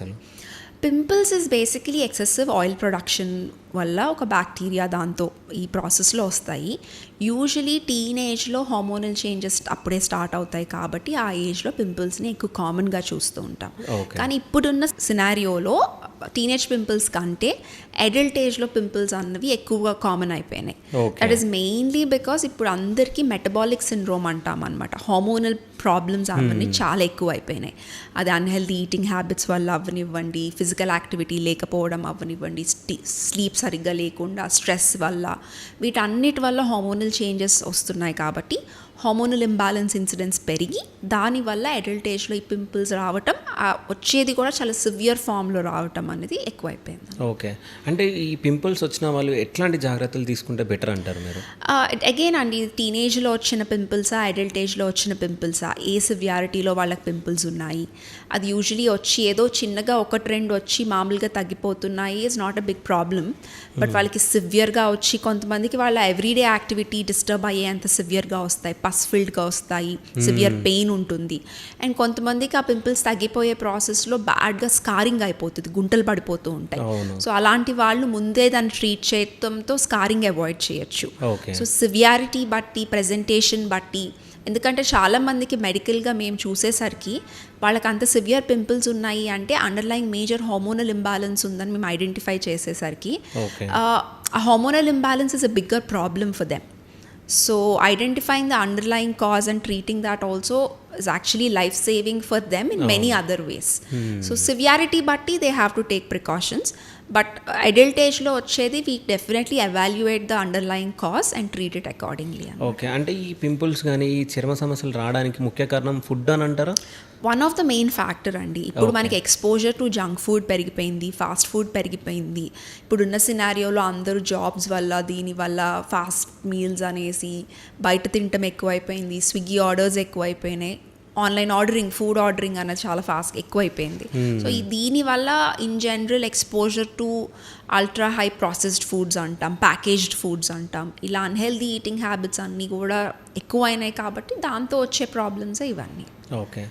అసలు? Pimples is basically excessive oil production వల్ల ఒక బ్యాక్టీరియా దాంతో ఈ ప్రాసెస్లో వస్తాయి. యూజువలీ టీనేజ్లో హార్మోనల్ చేంజెస్ అప్పుడే స్టార్ట్ అవుతాయి కాబట్టి ఆ ఏజ్లో పింపుల్స్ని ఎక్కువ కామన్గా చూస్తూ ఉంటాం. కానీ ఇప్పుడున్న సినారియోలో టీనేజ్ పింపుల్స్ కంటే అడల్ట్ ఏజ్లో పింపుల్స్ అన్నవి ఎక్కువగా కామన్ అయిపోయినాయి. దట్ ఈస్ మెయిన్లీ బికాస్ ఇప్పుడు అందరికీ మెటబాలిక్ సిండ్రోమ్ అంటాం అనమాట. హార్మోనల్ ప్రాబ్లమ్స్ అవన్నీ చాలా ఎక్కువ అయిపోయినాయి. అది అన్హెల్దీ ఈటింగ్ హ్యాబిట్స్ వల్ల అవ్వనివ్వండి, ఫిజికల్ యాక్టివిటీ లేకపోవడం అవ్వనివ్వండి, స్లీప్ సరిగ్గా లేకుండా, స్ట్రెస్ వల్ల, వీటన్నిటి వల్ల హార్మోనల్ చేంజెస్ వస్తున్నాయి. కాబట్టి హార్మోనల్ ఇంబ్యాలెన్స్ ఇన్సిడెన్స్ పెరిగి దానివల్ల అడల్ట్ ఏజ్లో ఈ పింపుల్స్ రావటం, వచ్చేది కూడా చాలా సివియర్ ఫామ్లో రావటం అనేది ఎక్కువైపోయింది. ఓకే, అంటే ఈ పింపుల్స్ వచ్చిన వాళ్ళు ఎట్లాంటి జాగ్రత్తలు తీసుకుంటే బెటర్ అంటారు మీరు? అగైన్ అండి, టీనేజ్లో వచ్చిన పింపుల్సా, అడల్ట్ ఏజ్లో వచ్చిన పింపుల్సా, ఏ సివియారిటీలో వాళ్ళకి పింపుల్స్ ఉన్నాయి, అది యూజువలీ వచ్చి ఏదో చిన్నగా ఒక ట్రెండ్ వచ్చి మామూలుగా తగ్గిపోతున్నాయి is not a big problem. But వాళ్ళకి సివియర్గా వచ్చి, కొంతమందికి వాళ్ళ ఎవ్రీడే యాక్టివిటీ డిస్టర్బ్ అయ్యేంత సివియర్గా వస్తాయి, పస్ ఫిల్డ్గా వస్తాయి, సివియర్ పెయిన్ ఉంటుంది. అండ్ కొంతమందికి ఆ పింపుల్స్ తగ్గిపోయే ప్రాసెస్లో బ్యాడ్గా స్కారింగ్ అయిపోతుంది, గుంటలు పడిపోతూ ఉంటాయి. సో అలాంటి వాళ్ళు ముందే దాన్ని ట్రీట్ చేయడంతో స్కారింగ్ అవాయిడ్ చేయొచ్చు. సో సివియారిటీ బట్టి, ప్రెజెంటేషన్ బట్టి, ఎందుకంటే చాలామందికి మెడికల్గా మేము చూసేసరికి వాళ్ళకి అంత సివియర్ పింపుల్స్ ఉన్నాయి అంటే అండర్లైన్ మేజర్ హార్మోనల్ ఇంబ్యాలెన్స్ ఉందని మేము ఐడెంటిఫై చేసేసరికి ఆ hormonal imbalance is a bigger problem for them. So identifying the underlying cause and treating that also is actually life saving for them in many other ways. So severity batti they have to take precautions, but adult age lo vachedi we definitely evaluate the underlying cause and treat it accordingly. Okay, అంటే ఈ pimples కానీ ఈ చర్మ సమస్యలు రావడానికి ముఖ్య కారణం food అని అంటారా? One of the main factor అండి. ఇప్పుడు మనకి ఎక్స్పోజర్ టు జంక్ ఫుడ్ పెరిగిపోయింది, ఫాస్ట్ ఫుడ్ పెరిగిపోయింది. ఇప్పుడున్న సినారియోలో అందరూ జాబ్స్ వల్ల, దీనివల్ల ఫాస్ట్ మీల్స్ అనేసి బయట తినటం ఎక్కువైపోయింది, స్విగ్గీ ఆర్డర్స్ ఎక్కువైపోయినాయి, ఆన్లైన్ ఆర్డరింగ్, ఫుడ్ ఆర్డరింగ్ అనేది చాలా ఫాస్ట్ ఎక్కువైపోయింది. సో దీనివల్ల in general exposure to ultra high processed foods అంటాం, ప్యాకేజ్డ్ ఫుడ్స్ అంటాం, ఇలా అన్హెల్దీ ఈటింగ్ హ్యాబిట్స్ అన్నీ కూడా ఎక్కువైనాయి. కాబట్టి దాంతో వచ్చే ప్రాబ్లమ్స్ ఇవన్నీ. ఓకే.